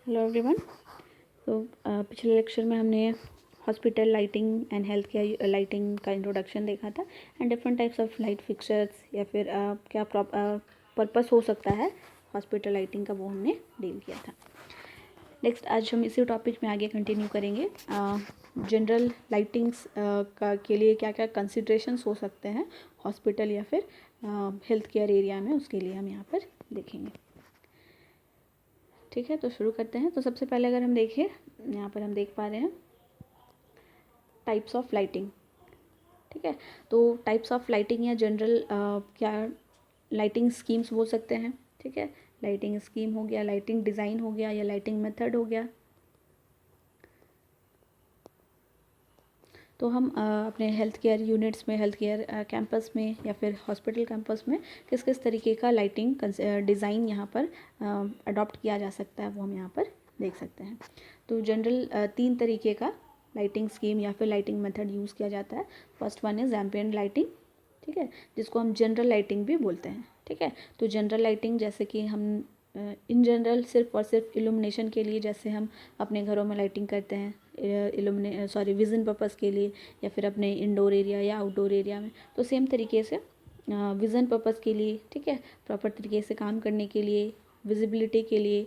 Hello everyone. तो पिछले lecture में हमने hospital lighting and health care lighting का इंट्रोडक्शन देखा था and different types of light fixtures या फिर क्या पर्पस हो सकता है हॉस्पिटल लाइटिंग का, वो हमने डील किया था। नेक्स्ट आज हम इसी टॉपिक में आगे कंटिन्यू करेंगे। जनरल लाइटिंग्स का के लिए क्या क्या कंसिड्रेशंस हो सकते हैं हॉस्पिटल या फिर हेल्थ केयर एरिया में, उसके लिए हम यहाँ पर देखेंगे। ठीक है, तो शुरू करते हैं। तो सबसे पहले अगर हम देखें, यहाँ पर हम देख पा रहे हैं टाइप्स ऑफ लाइटिंग। ठीक है, तो टाइप्स ऑफ लाइटिंग या जनरल क्या लाइटिंग स्कीम्स बोल सकते हैं। ठीक है, लाइटिंग स्कीम हो गया, लाइटिंग डिज़ाइन हो गया या लाइटिंग मेथड हो गया। तो हम अपने हेल्थ केयर यूनिट्स में, हेल्थ केयर कैंपस में या फिर हॉस्पिटल कैंपस में किस किस तरीके का लाइटिंग डिज़ाइन यहाँ पर अडॉप्ट किया जा सकता है, वो हम यहाँ पर देख सकते हैं। तो जनरल 3 तरीके का लाइटिंग स्कीम या फिर लाइटिंग मेथड यूज़ किया जाता है। First one is ambient lighting. ठीक है, जिसको हम जनरल लाइटिंग भी बोलते हैं। ठीक है, तो जनरल लाइटिंग जैसे कि हम इन जनरल सिर्फ और सिर्फ इल्यूमिनेशन के लिए, जैसे हम अपने घरों में लाइटिंग करते हैं विज़न पर्पज़ के लिए, या फिर अपने इंडोर एरिया या आउटडोर एरिया में, तो सेम तरीके से विज़न पर्पज़ के लिए, ठीक है, प्रॉपर तरीके से काम करने के लिए, विजिबिलिटी के लिए,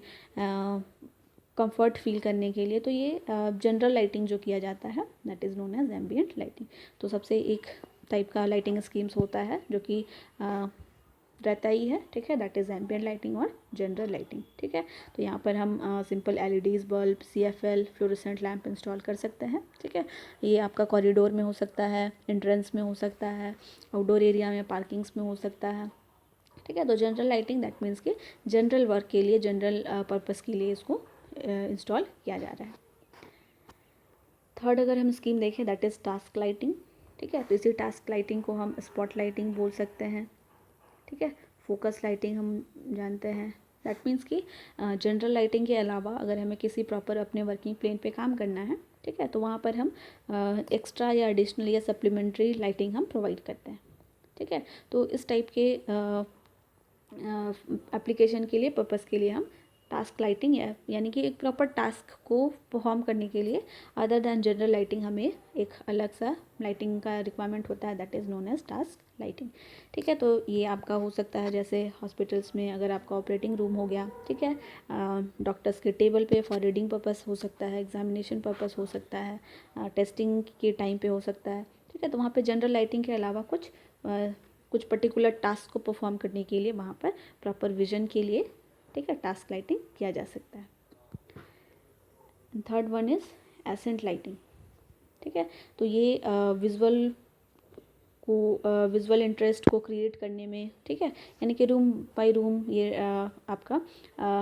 कंफर्ट फील करने के लिए, तो ये जनरल लाइटिंग जो किया जाता है that is known as ambient lighting. तो सबसे एक टाइप का लाइटिंग स्कीम्स होता है जो कि रहता ही है। ठीक है, दैट इज़ एम्बिएंट लाइटिंग और जनरल लाइटिंग। ठीक है, तो यहाँ पर हम simple LEDs, bulb, CFL, fluorescent lamp install कर सकते हैं। ठीक है, ये आपका कॉरिडोर में हो सकता है, एंट्रेंस में हो सकता है, आउटडोर एरिया में, पार्किंग्स में हो सकता है। ठीक है, तो जनरल लाइटिंग दैट मीन्स कि जनरल वर्क के लिए, जनरल पर्पज़ के लिए इसको इंस्टॉल किया जा रहा है। थर्ड अगर हम स्कीम देखें दैट इज़ टास्क लाइटिंग। ठीक है, तो इसी टास्क लाइटिंग को हम स्पॉट लाइटिंग बोल सकते हैं। ठीक है, फोकस लाइटिंग हम जानते हैं। दैट मीन्स कि जनरल लाइटिंग के अलावा अगर हमें किसी प्रॉपर अपने वर्किंग प्लेन पे काम करना है, ठीक है, तो वहाँ पर हम एक्स्ट्रा या एडिशनल या सप्लीमेंट्री लाइटिंग हम प्रोवाइड करते हैं। ठीक है, तो इस टाइप के एप्लीकेशन के लिए, पर्पज़ के लिए हम टास्क लाइटिंग यानी कि एक प्रॉपर टास्क को परफॉर्म करने के लिए अदर दैन जनरल लाइटिंग हमें एक अलग सा लाइटिंग का रिक्वायरमेंट होता है, that is known as task lighting. ठीक है, तो ये आपका हो सकता है जैसे हॉस्पिटल्स में अगर आपका ऑपरेटिंग रूम हो गया, ठीक है, डॉक्टर्स के टेबल पे फॉर रीडिंग पर्पज़ हो सकता है, एग्जामिनेशन पर्पज़ हो सकता है, टेस्टिंग के टाइम पे हो सकता है। ठीक है, तो वहाँ पे जनरल लाइटिंग के अलावा कुछ पर्टिकुलर टास्क को परफॉर्म करने के लिए वहाँ पर प्रॉपर विजन के लिए, ठीक है, टास्क लाइटिंग किया जा सकता है। Third one is accent lighting. ठीक है, तो ये विजुअल इंटरेस्ट को क्रिएट करने में, ठीक है, यानी कि रूम बाय रूम ये आपका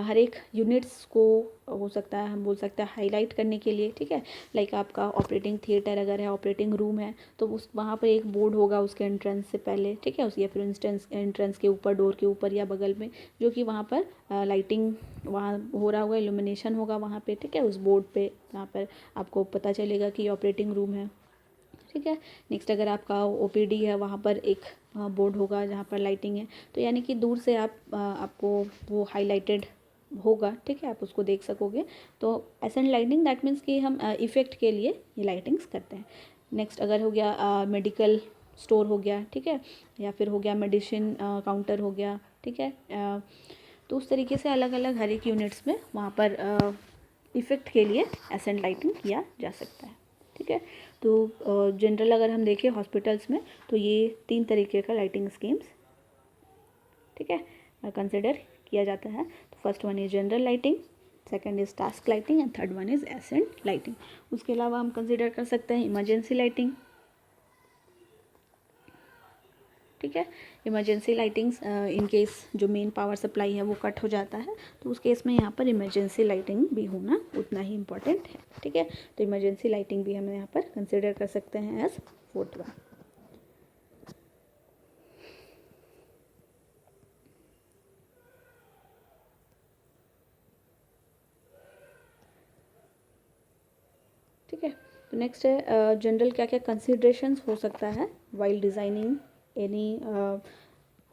हर एक यूनिट्स को हो सकता है, हम बोल सकते हैं हाईलाइट करने के लिए। ठीक है, लाइक आपका ऑपरेटिंग थिएटर अगर है, ऑपरेटिंग रूम है, तो उस वहाँ पर एक बोर्ड होगा उसके एंट्रेंस से पहले, ठीक है, उस या फिर एंट्रेंस के ऊपर, डोर के ऊपर या बगल में, जो कि वहाँ पर लाइटिंग वहाँ हो रहा होगा, इल्यूमिनेशन होगा वहाँ पे। ठीक है, उस बोर्ड पे वहाँ पर आपको पता चलेगा कि ऑपरेटिंग रूम है। ठीक है, नेक्स्ट अगर आपका ओपीडी है, वहाँ पर एक बोर्ड होगा जहाँ पर लाइटिंग है, तो यानी कि दूर से आपको वो हाईलाइटेड होगा। ठीक है, आप उसको देख सकोगे। तो एसेंट लाइटिंग दैट मीन्स कि हम इफ़ेक्ट के लिए ये लाइटिंग्स करते हैं। नेक्स्ट अगर हो गया मेडिकल स्टोर हो गया, ठीक है, या फिर हो गया मेडिसिन काउंटर हो गया। ठीक है, तो उस तरीके से अलग अलग हर एक यूनिट्स में वहाँ पर इफ़ेक्ट के लिए एसेंट लाइटिंग किया जा सकता है। ठीक है, तो जनरल अगर हम देखें हॉस्पिटल्स में, तो ये 3 तरीके का लाइटिंग स्कीम्स, ठीक है, कंसिडर किया जाता है। तो first one is general lighting, second is task lighting and third one is accent lighting. उसके अलावा हम कंसिडर कर सकते हैं इमरजेंसी लाइटिंग। ठीक है, इमरजेंसी लाइटिंग्स इन केस जो मेन पावर सप्लाई है वो कट हो जाता है, तो उस केस में यहाँ पर इमरजेंसी लाइटिंग भी होना उतना ही इम्पॉर्टेंट है। ठीक है, तो इमरजेंसी लाइटिंग भी हम यहाँ पर कंसिडर कर सकते हैं एज फोर्थ वन। ठीक है, तो नेक्स्ट है जनरल क्या क्या कंसिडरेशंस हो सकता है while designing any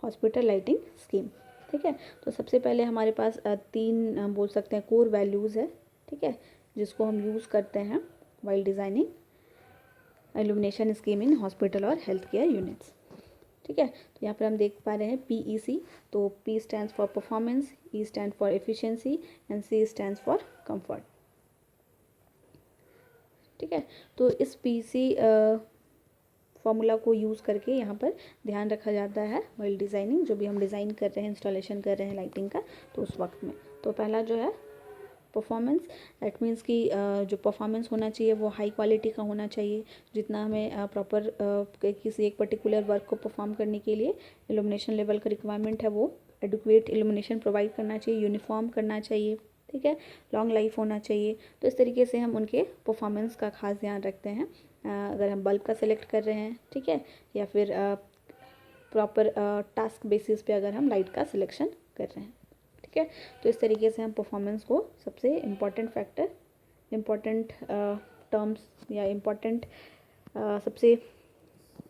hospital lighting scheme. ठीक है। तो सबसे पहले हमारे पास 3 बोल सकते हैं कोर वैल्यूज़ है, ठीक है, जिसको हम यूज़ करते हैं while designing illumination scheme in hospital और हेल्थ केयर यूनिट्स, ठीक है। तो यहाँ पर हम देख पा रहे हैं PEC, तो P stands for performance, E stand for efficiency and C stands for comfort, ठीक है। तो इस PEC फॉर्मूला को यूज़ करके यहाँ पर ध्यान रखा जाता है वाइल डिज़ाइनिंग, जो भी हम डिज़ाइन कर रहे हैं, इंस्टॉलेशन कर रहे हैं लाइटिंग का, तो उस वक्त में। तो पहला जो है परफॉर्मेंस, दैट मीन्स कि जो परफॉर्मेंस होना चाहिए वो हाई क्वालिटी का होना चाहिए, जितना हमें प्रॉपर किसी एक पर्टिकुलर वर्क को परफॉर्म करने के लिए इल्यूमिनेशन लेवल का रिक्वायरमेंट है, वो एडुक्वेट इल्यूमिनेशन प्रोवाइड करना चाहिए, यूनिफॉर्म करना चाहिए, ठीक है, लॉन्ग लाइफ होना चाहिए। तो इस तरीके से हम उनके परफॉर्मेंस का खास ध्यान रखते हैं। अगर हम बल्ब का सिलेक्ट कर रहे हैं, ठीक है, या फिर प्रॉपर टास्क बेसिस पे अगर हम लाइट का सिलेक्शन कर रहे हैं, ठीक है। तो इस तरीके से हम परफॉर्मेंस को सबसे इम्पॉर्टेंट फैक्टर, इम्पॉर्टेंट टर्म्स या इम्पॉर्टेंट सबसे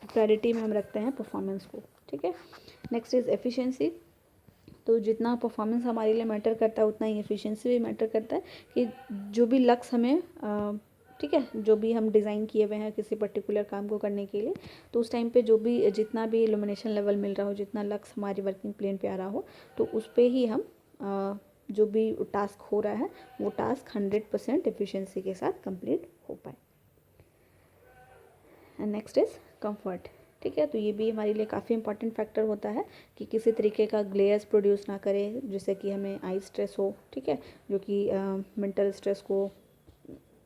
प्रायोरिटी में हम रखते हैं परफॉर्मेंस को, ठीक है। Next is efficiency. तो जितना परफॉर्मेंस हमारे लिए मैटर करता है उतना ही एफिशिएंसी भी मैटर करता है, कि जो भी लक्ष्य हमें ठीक है, जो भी हम डिज़ाइन किए हुए हैं किसी पर्टिकुलर काम को करने के लिए, तो उस टाइम पे जो भी जितना भी इल्यूमिनेशन लेवल मिल रहा हो, जितना लक्ष्य हमारी वर्किंग प्लेन पे आ रहा हो, तो उस पे ही हम जो भी टास्क हो रहा है वो टास्क 100% एफिशिएंसी के साथ कंप्लीट हो पाए। एंड नेक्स्ट इज़ कंफर्ट, ठीक है। तो ये भी हमारे लिए काफ़ी इंपॉर्टेंट फैक्टर होता है कि किसी तरीके का ग्लेयर्स प्रोड्यूस ना करे, जिससे कि हमें आई स्ट्रेस हो, ठीक है, जो कि मेंटल स्ट्रेस को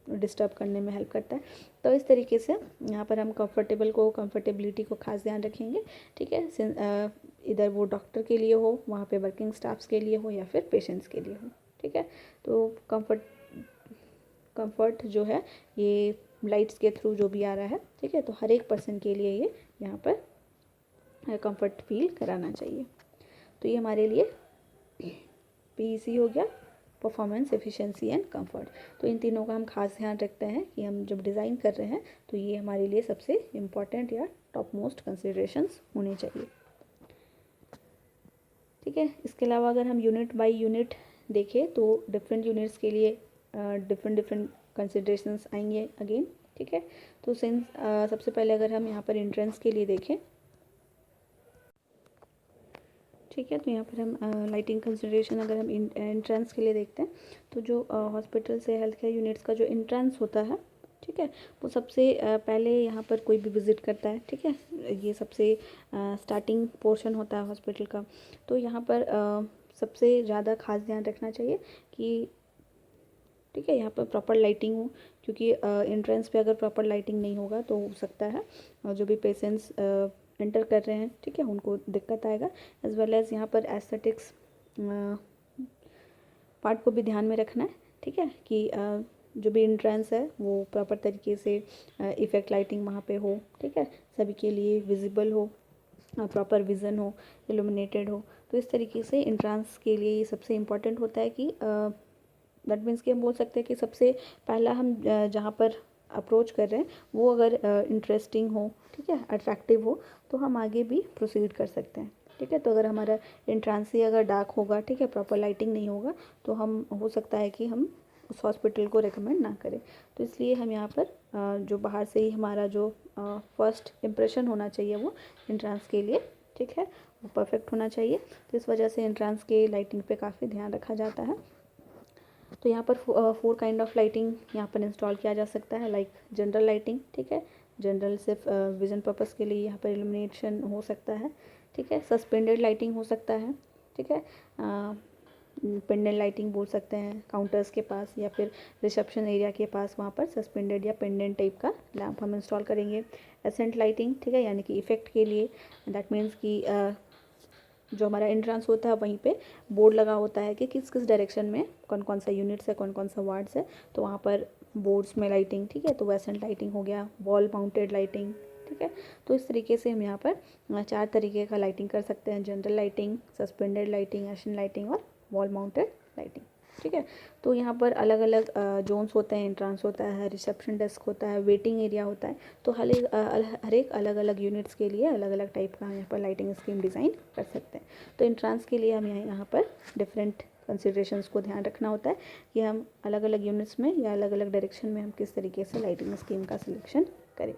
डिस्टर्ब करने में हेल्प करता है। तो इस तरीके से यहाँ पर हम कंफर्टेबिलिटी को खास ध्यान रखेंगे, ठीक है, इधर वो डॉक्टर के लिए हो, वहाँ पे वर्किंग स्टाफ्स के लिए हो, या फिर पेशेंट्स के लिए हो, ठीक है। तो कंफर्ट जो है ये लाइट्स के थ्रू जो भी आ रहा है, ठीक है, तो हर एक पर्सन के लिए ये यहाँ पर कंफर्ट फील कराना चाहिए। तो ये हमारे लिए PEC हो गया, परफॉर्मेंस, एफिशिएंसी एंड कंफर्ट। तो इन तीनों का हम खास ध्यान रखते हैं कि हम जब डिज़ाइन कर रहे हैं तो ये हमारे लिए सबसे इम्पॉर्टेंट या टॉप मोस्ट कंसिडरेशंस होने चाहिए, ठीक है। इसके अलावा अगर हम यूनिट बाय यूनिट देखें तो डिफरेंट यूनिट्स के लिए डिफरेंट कंसिडरेशंस आएंगे अगेन, ठीक है। तो सिंस सबसे पहले अगर हम यहाँ पर एंट्रेंस के लिए देखें, ठीक है, तो यहाँ पर हम लाइटिंग कंसिडरेशन अगर हम एंट्रेंस के लिए देखते हैं, तो जो हॉस्पिटल से हेल्थ केयर यूनिट्स का जो एंट्रेंस होता है, ठीक है, वो सबसे पहले यहाँ पर कोई भी विज़िट करता है, ठीक है, ये सबसे स्टार्टिंग पोर्शन होता है हॉस्पिटल का। तो यहाँ पर सबसे ज़्यादा खास ध्यान रखना चाहिए कि, ठीक है, यहाँ पर प्रॉपर लाइटिंग हो, क्योंकि एंट्रेंस पे अगर प्रॉपर लाइटिंग नहीं होगा तो हो सकता है जो भी पेशेंट्स एंटर कर रहे हैं, ठीक है, उनको दिक्कत आएगा। एज वेल एज़ यहाँ पर एस्थेटिक्स पार्ट को भी ध्यान में रखना है, ठीक है, कि जो भी एंट्रेंस है वो प्रॉपर तरीके से इफ़ेक्ट लाइटिंग वहाँ पे हो, ठीक है, सभी के लिए विजिबल हो, प्रॉपर विज़न हो, इल्यूमिनेटेड हो। तो इस तरीके से एंट्रेंस के लिए ये सबसे इम्पॉर्टेंट होता है कि दैट मीन्स कि हम बोल सकते हैं कि सबसे पहला हम जहाँ पर अप्रोच कर रहे हैं वो अगर इंटरेस्टिंग हो, ठीक है, अट्रैक्टिव हो, तो हम आगे भी प्रोसीड कर सकते हैं, ठीक है। तो अगर हमारा एंट्रेंस ही अगर डार्क होगा, ठीक है, प्रॉपर लाइटिंग नहीं होगा, तो हम हो सकता है कि हम उस हॉस्पिटल को रेकमेंड ना करें। तो इसलिए हम यहाँ पर जो बाहर से ही हमारा जो फर्स्ट इम्प्रेशन होना चाहिए वो एंट्रेंस के लिए, ठीक है, वो परफेक्ट होना चाहिए। तो इस वजह से एंट्रेंस के लाइटिंग पे काफ़ी ध्यान रखा जाता है। तो यहाँ पर 4 काइंड ऑफ लाइटिंग यहाँ पर इंस्टॉल किया जा सकता है, लाइक जनरल लाइटिंग, ठीक है, जनरल सिर्फ विजन पर्पस के लिए यहाँ पर इल्यूमिनेशन हो सकता है, ठीक है, सस्पेंडेड लाइटिंग हो सकता है, ठीक है, पेंडेंट लाइटिंग बोल सकते हैं, काउंटर्स के पास या फिर रिसेप्शन एरिया के पास वहाँ पर सस्पेंडेड या पेंडेंट टाइप का लैंप हम इंस्टॉल करेंगे। एसेंट लाइटिंग, ठीक है, यानी कि इफ़ेक्ट के लिए, दैट मीन्स कि जो हमारा एंट्रेंस होता है वहीं पे बोर्ड लगा होता है कि किस किस डायरेक्शन में कौन कौन सा यूनिट्स है, कौन कौन सा वार्ड्स है, तो वहाँ पर बोर्ड्स में लाइटिंग, ठीक है, तो वैसेंट लाइटिंग हो गया, वॉल माउंटेड लाइटिंग, ठीक है। तो इस तरीके से हम यहाँ पर 4 तरीके का लाइटिंग कर सकते हैं, general lighting, suspended lighting, accent lighting और वॉल माउंटेड लाइटिंग। ठीक है। तो यहाँ पर अलग अलग जोन्स होते हैं, एंट्रांस होता है, रिसेप्शन डेस्क होता है, वेटिंग एरिया होता है। तो हर एक अलग अलग यूनिट्स के लिए अलग अलग टाइप का यहाँ पर लाइटिंग स्कीम डिज़ाइन कर सकते हैं। तो एंट्रांस के लिए हम यहाँ पर डिफरेंट कंसिडरेशंस को ध्यान रखना होता है कि हम अलग अलग यूनिट्स में या अलग अलग डायरेक्शन में हम किस तरीके से लाइटिंग स्कीम का सिलेक्शन करें।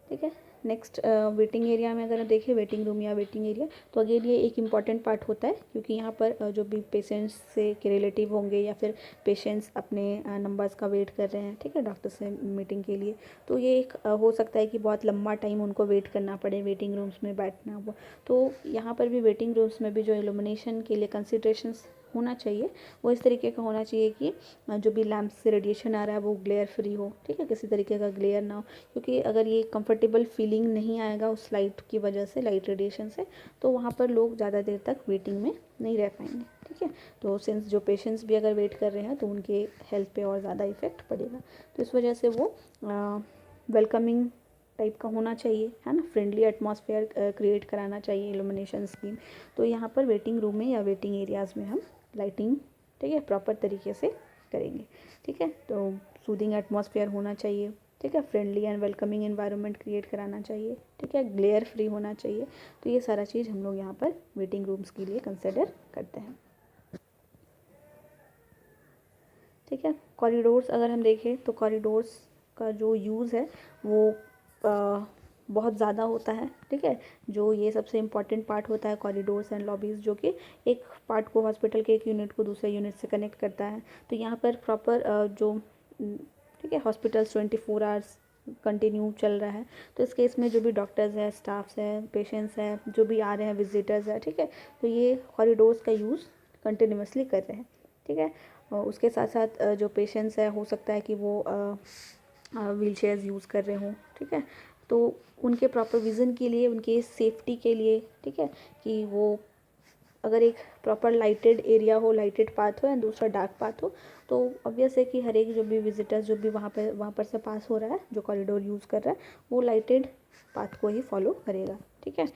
ठीक है। नेक्स्ट वेटिंग एरिया में अगर देखें, वेटिंग रूम या वेटिंग एरिया, तो अगेन ये एक इम्पॉर्टेंट पार्ट होता है, क्योंकि यहाँ पर जो भी पेशेंट्स से के रिलेटिव होंगे या फिर पेशेंट्स अपने नंबर्स का वेट कर रहे हैं, ठीक है, डॉक्टर से मीटिंग के लिए, तो ये एक हो सकता है कि बहुत लंबा टाइम उनको वेट करना पड़े वेटिंग रूम्स में बैठना हो। तो यहाँ पर भी वेटिंग रूम्स में भी जो इल्यूमिनेशन के लिए कंसिडरेशंस होना चाहिए वो इस तरीके का होना चाहिए कि जो भी लैंप से रेडिएशन आ रहा है वो ग्लेयर फ्री हो, ठीक है, किसी तरीके का ग्लेयर ना हो, क्योंकि अगर ये कंफर्टेबल फीलिंग नहीं आएगा उस लाइट की वजह से, लाइट रेडिएशन से, तो वहाँ पर लोग ज़्यादा देर तक वेटिंग में नहीं रह पाएंगे। ठीक है। तो सिंस जो पेशेंट्स भी अगर वेट कर रहे हैं तो उनके हेल्थ पे और ज़्यादा इफेक्ट पड़ेगा। तो इस वजह से वो वेलकमिंग टाइप का होना चाहिए, है ना, फ्रेंडली एटमॉस्फेयर क्रिएट कराना चाहिए इल्यूमिनेशन स्कीम। तो यहाँ पर वेटिंग रूम में या वेटिंग एरियाज़ में हम लाइटिंग, ठीक है, प्रॉपर तरीके से करेंगे। ठीक है। तो सूदिंग एटमॉस्फेयर होना चाहिए, ठीक है, friendly and welcoming environment create कराना चाहिए, ठीक है, ग्लेयर फ्री होना चाहिए। तो ये सारा चीज़ हम लोग यहाँ पर वेटिंग रूम्स के लिए कंसिडर करते हैं। ठीक है। कॉरिडोर्स अगर हम देखें तो कॉरिडोर्स का जो यूज़ है वो बहुत ज़्यादा होता है। ठीक है। जो ये सबसे इम्पॉर्टेंट पार्ट होता है कॉरिडोर्स एंड लॉबीज़, जो कि एक पार्ट को, हॉस्पिटल के एक यूनिट को दूसरे यूनिट से कनेक्ट करता है। तो यहाँ पर प्रॉपर जो, ठीक है, हॉस्पिटल्स 24 आवर्स कंटिन्यू चल रहा है। तो इस केस में जो भी डॉक्टर्स हैं, स्टाफ्स हैं, पेशेंट्स हैं, जो भी आ रहे हैं, विजिटर्स हैं, ठीक है, तो ये कॉरिडोर्स का यूज़ कंटिन्यूसली कर रहे हैं। ठीक है। और उसके साथ साथ जो पेशेंट्स है, हो सकता है कि वो व्हील चेयर्स यूज़ कर रहे हों। ठीक है। तो उनके प्रॉपर विज़न के लिए, उनके सेफ्टी के लिए, ठीक है, कि वो अगर एक प्रॉपर लाइटेड एरिया हो, लाइटेड पाथ हो, या दूसरा डार्क पाथ हो, तो ऑब्वियस है कि हर एक जो भी विजिटर्स जो भी वहाँ पर से पास हो रहा है, जो कॉरिडोर यूज़ कर रहा है, वो लाइटेड पाथ को ही फॉलो करेगा। ठीक है,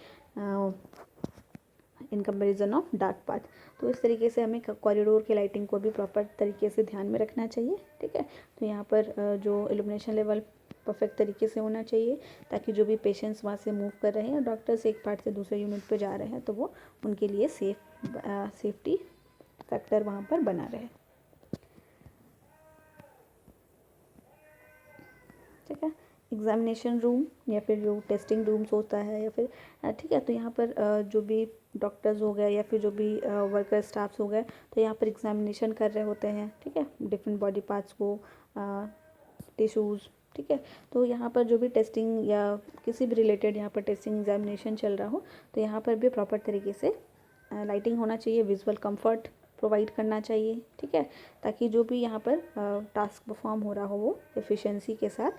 in comparison of dark path. तो इस तरीके से हमें कॉरिडोर की लाइटिंग को भी प्रॉपर तरीके से ध्यान में रखना चाहिए। ठीक है। तो यहाँ पर जो इल्यूमिनेशन लेवल परफेक्ट तरीके से होना चाहिए, ताकि जो भी पेशेंट्स वहाँ से मूव कर रहे हैं और डॉक्टर्स एक पार्ट से दूसरे यूनिट पे जा रहे हैं, तो वो उनके लिए सेफ्टी फैक्टर वहाँ पर बना रहे। ठीक है। एग्जामिनेशन रूम या फिर जो टेस्टिंग रूम्स होता है, या फिर ठीक है, तो यहाँ पर जो भी डॉक्टर्स हो गए या फिर जो भी वर्कर स्टाफ्स हो गए, तो यहाँ पर एग्जामिनेशन कर रहे होते हैं। ठीक है। डिफरेंट बॉडी पार्ट्स को, टिश्यूज़। ठीक है। तो यहाँ पर जो भी टेस्टिंग या किसी भी रिलेटेड यहाँ पर टेस्टिंग एग्जामिनेशन चल रहा हो, तो यहाँ पर भी प्रॉपर तरीके से लाइटिंग होना चाहिए, विजुअल कंफर्ट प्रोवाइड करना चाहिए। ठीक है। ताकि जो भी यहाँ पर टास्क परफॉर्म हो रहा हो वो एफिशिएंसी के साथ,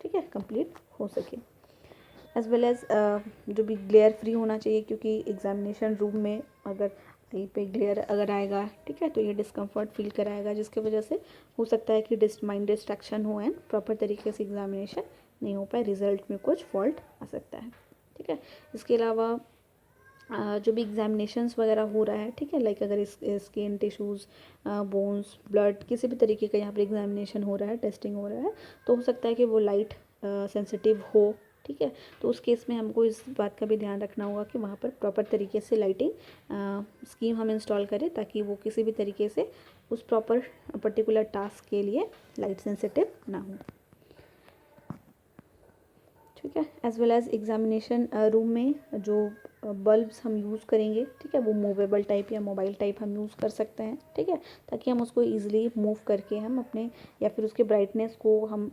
ठीक है, कंप्लीट हो सके। एज वेल एज़ जो भी ग्लेयर फ्री होना चाहिए, क्योंकि एग्जामिनेशन रूम में अगर कहीं पे ग्लेयर अगर आएगा, ठीक है, तो ये डिस्कम्फर्ट फील कराएगा, जिसकी वजह से हो सकता है कि माइंड डिस्ट्रैक्शन हो एंड प्रॉपर तरीके से एग्जामिनेशन नहीं हो पाए, रिजल्ट में कुछ फॉल्ट आ सकता है। ठीक है। इसके अलावा जो भी एग्जामिनेशंस वगैरह हो रहा है, ठीक है, लाइक अगर स्किन टिश्यूज़, बोन्स, ब्लड, किसी भी तरीके का यहाँ पर एग्जामिनेशन हो रहा है, टेस्टिंग हो रहा है, तो हो सकता है कि वो लाइट सेंसिटिव हो। ठीक है। तो उस केस में हमको इस बात का भी ध्यान रखना होगा कि वहाँ पर प्रॉपर तरीके से लाइटिंग स्कीम हम इंस्टॉल करें, ताकि वो किसी भी तरीके से उस प्रॉपर पर्टिकुलर टास्क के लिए लाइट सेंसिटिव ना हो। ठीक है। As well as examination room में जो बल्ब्स हम यूज़ करेंगे, ठीक है, वो मूवेबल टाइप या मोबाइल टाइप हम यूज़ कर सकते हैं। ठीक है। ताकि हम उसको ईजिली मूव करके हम अपने, या फिर उसके ब्राइटनेस को हम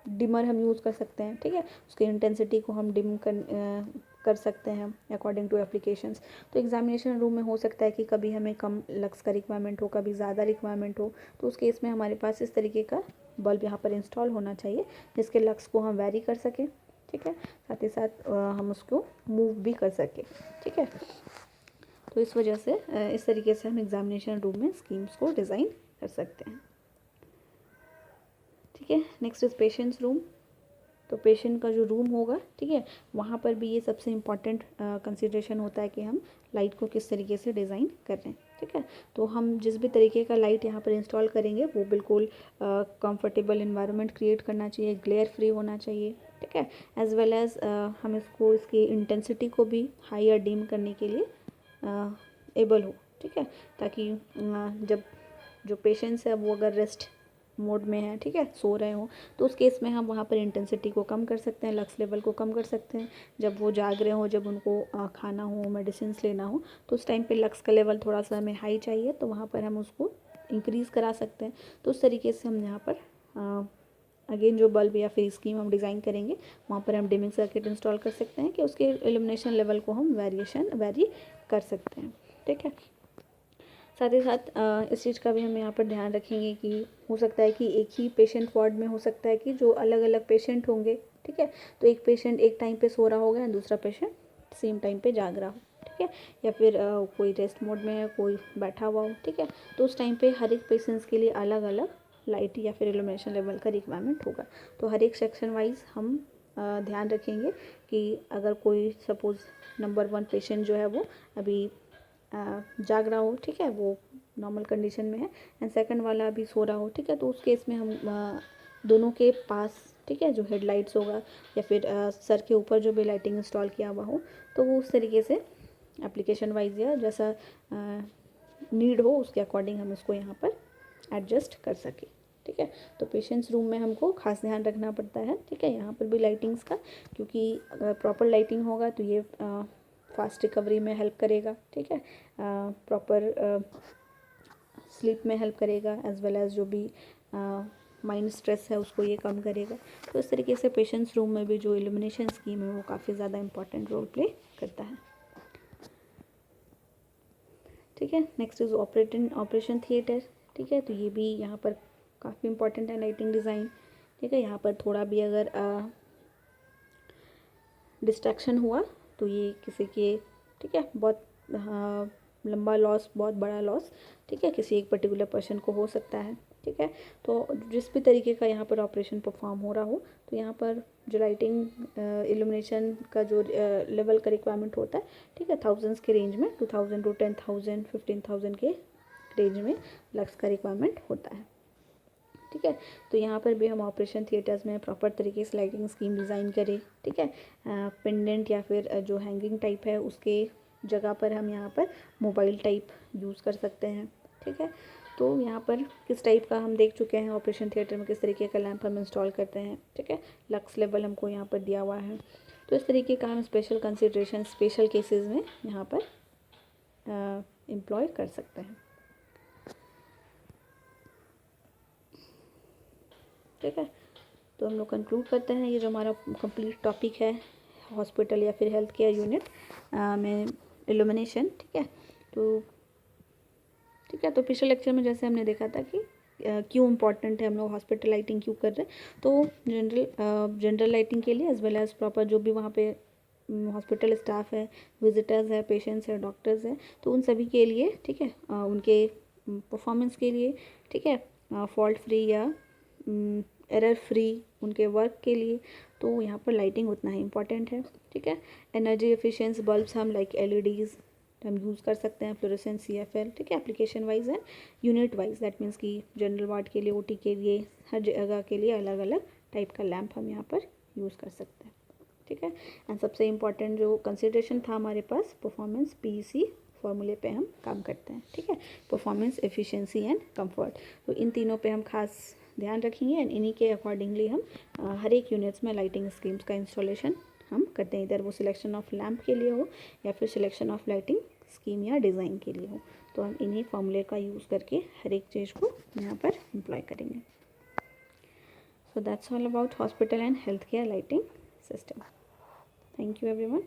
डिमर हम यूज़ कर सकते हैं। ठीक है। उसकी इंटेंसिटी को हम डिम कर सकते हैं अकॉर्डिंग टू एप्लीकेशंस। तो एग्जामिनेशन रूम में हो सकता है कि कभी हमें कम लक्स का रिक्वायरमेंट हो, कभी ज़्यादा रिक्वायरमेंट हो, तो उस केस में हमारे पास इस तरीके का बल्ब यहाँ पर इंस्टॉल होना चाहिए, जिसके लक्स को हम वैरी कर सकें। ठीक है। साथ ही साथ हम उसको मूव भी कर सकें। ठीक है। तो इस वजह से इस तरीके से हम एग्जामिनेशन रूम में स्कीम्स को डिज़ाइन कर सकते हैं। ठीक है। Next is patients room. तो पेशेंट का जो रूम होगा, ठीक है, वहाँ पर भी ये सबसे इम्पॉर्टेंट कंसिडरेशन होता है कि हम लाइट को किस तरीके से डिज़ाइन कर रहे हैं, ठीक है। तो हम जिस भी तरीके का लाइट यहाँ पर इंस्टॉल करेंगे वो बिल्कुल कंफर्टेबल इन्वायरमेंट क्रिएट करना चाहिए, ग्लेयर फ्री होना चाहिए, ठीक है। एज वेल एज़ हम इसको इसकी इंटेंसिटी को भी हाई या डीम करने के लिए एबल हो, ठीक है, ताकि जब जो पेशेंट्स है वो अगर रेस्ट मोड में है, ठीक है, सो रहे हो, तो उस केस में हम वहाँ पर इंटेंसिटी को कम कर सकते हैं, लक्स लेवल को कम कर सकते हैं। जब वो जाग रहे हो, जब उनको खाना हो, मेडिसिन लेना हो, तो उस टाइम पे लक्स का लेवल थोड़ा सा हमें हाई चाहिए, तो वहाँ पर हम उसको इंक्रीज़ करा सकते हैं। तो उस तरीके से हम यहाँ पर अगेन जो बल्ब या फिर स्कीम हम डिज़ाइन करेंगे वहाँ पर हम डिमिंग सर्किट इंस्टॉल कर सकते हैं कि उसके इल्यूमिनेशन लेवल को हम वेरी कर सकते हैं, ठीक है। साथ ही साथ इस चीज़ का भी हम यहाँ पर ध्यान रखेंगे कि हो सकता है कि एक ही पेशेंट वार्ड में हो सकता है कि जो अलग अलग पेशेंट होंगे, ठीक है, तो एक पेशेंट एक टाइम पे सो रहा होगा और दूसरा पेशेंट सेम टाइम पे जाग रहा हो, ठीक है, या फिर कोई रेस्ट मोड में है, कोई बैठा हुआ हो, ठीक है, तो उस टाइम पे हर एक पेशेंट्स के लिए अलग अलग लाइट या फिर इल्यूमिनेशन लेवल का रिक्वायरमेंट होगा। तो हर एक सेक्शन वाइज हम ध्यान रखेंगे कि अगर कोई सपोज़ नंबर 1 पेशेंट जो है वो अभी जाग रहा हो, ठीक है, वो नॉर्मल कंडीशन में है, एंड सेकंड वाला अभी सो रहा हो, ठीक है, तो उस केस में हम दोनों के पास, ठीक है, जो हेडलाइट्स होगा या फिर सर के ऊपर जो भी लाइटिंग इंस्टॉल किया हुआ हो, तो वो उस तरीके से एप्लीकेशन वाइज या जैसा नीड हो उसके अकॉर्डिंग हम उसको यहाँ पर एडजस्ट कर सकें, ठीक है। तो पेशेंट्स रूम में हमको खास ध्यान रखना पड़ता है, ठीक है, यहाँ पर भी लाइटिंग्स का, क्योंकि अगर प्रॉपर लाइटिंग होगा तो ये फास्ट रिकवरी में हेल्प करेगा, ठीक है, प्रॉपर स्लीप में हेल्प करेगा, एज वेल एज जो भी माइंड स्ट्रेस है उसको ये कम करेगा। तो इस तरीके से पेशेंट्स रूम में भी जो इल्यूमिनेशन स्कीम है वो काफ़ी ज़्यादा इंपॉर्टेंट रोल प्ले करता है, ठीक है। नेक्स्ट इज ऑपरेशन थिएटर, ठीक है, तो ये भी यहाँ पर काफ़ी इंपॉर्टेंट है लाइटिंग डिज़ाइन, ठीक है। यहाँ पर थोड़ा भी अगर डिस्ट्रैक्शन हुआ तो ये किसी के, ठीक है, बहुत लंबा लॉस, बहुत बड़ा लॉस, ठीक है, किसी एक पर्टिकुलर पर्सन को हो सकता है, ठीक है। तो जिस भी तरीके का यहाँ पर ऑपरेशन परफॉर्म हो रहा हो, तो यहाँ पर जो लाइटिंग इल्यूमिनेशन का जो लेवल का रिक्वायरमेंट होता है, ठीक है, थाउजेंड्स के रेंज में, 2000 to 10,000 15,000 के रेंज में लक्स का रिक्वायरमेंट होता है, ठीक है। तो यहाँ पर भी हम ऑपरेशन थिएटर्स में प्रॉपर तरीके से लाइटिंग स्कीम डिज़ाइन करें, ठीक है। पेंडेंट या फिर जो हैंगिंग टाइप है उसके जगह पर हम यहाँ पर मोबाइल टाइप यूज़ कर सकते हैं, ठीक है। तो यहाँ पर किस टाइप का हम देख चुके हैं ऑपरेशन थिएटर में किस तरीके का लैंप हम इंस्टॉल करते हैं, ठीक है, लक्स लेवल हमको यहाँ पर दिया हुआ है। तो इस तरीके का हम स्पेशल कंसिड्रेशन स्पेशल केसेस में यहाँ पर एम्प्लॉय कर सकते हैं, ठीक है। तो हम लोग कंक्लूड करते हैं, ये जो हमारा कंप्लीट टॉपिक है हॉस्पिटल या फिर हेल्थ केयर यूनिट में इल्यूमिनेशन, ठीक है। तो ठीक है, तो पिछले लेक्चर में जैसे हमने देखा था कि क्यों इम्पॉर्टेंट है, हम लोग हॉस्पिटल लाइटिंग क्यों कर रहे हैं, तो जनरल लाइटिंग के लिए एज वेल एज प्रॉपर जो भी वहाँ पे हॉस्पिटल स्टाफ है, विजिटर्स है, पेशेंट्स है, डॉक्टर्स है, तो उन सभी के लिए, ठीक है, उनके परफॉर्मेंस के लिए, ठीक है, फॉल्ट फ्री या एरर फ्री उनके वर्क के लिए, तो यहाँ पर लाइटिंग उतना ही इम्पॉर्टेंट है, ठीक है। एनर्जी एफिशिएंस बल्ब्स हम लाइक LEDs हम यूज़ कर सकते हैं, फ्लोरेसेंट CFL, ठीक है, application wise and unit wise, that means कि जनरल वार्ड के लिए, OT के लिए, हर जगह के लिए अलग अलग टाइप का लैम्प हम यहाँ पर यूज़ कर सकते हैं, ठीक है। एंड सबसे इम्पॉर्टेंट जो कंसिडरेशन था हमारे पास परफॉर्मेंस PEC फॉर्मूले पे हम काम करते हैं, ठीक है, परफॉर्मेंस, एफिशिएंसी एंड कंफर्ट, तो इन तीनों पे हम खास ध्यान रखेंगे एंड इन्हीं के अकॉर्डिंगली हम हर एक यूनिट्स में लाइटिंग स्कीम्स का इंस्टॉलेशन हम करते हैं, इधर वो सिलेक्शन ऑफ लैम्प के लिए हो या फिर सिलेक्शन ऑफ लाइटिंग स्कीम या डिज़ाइन के लिए हो, तो हम इन्हीं फॉर्मूले का यूज़ करके हर एक चीज़ को यहाँ पर एम्प्लॉय करेंगे। So that's all about hospital and health care lighting system. Thank you everyone.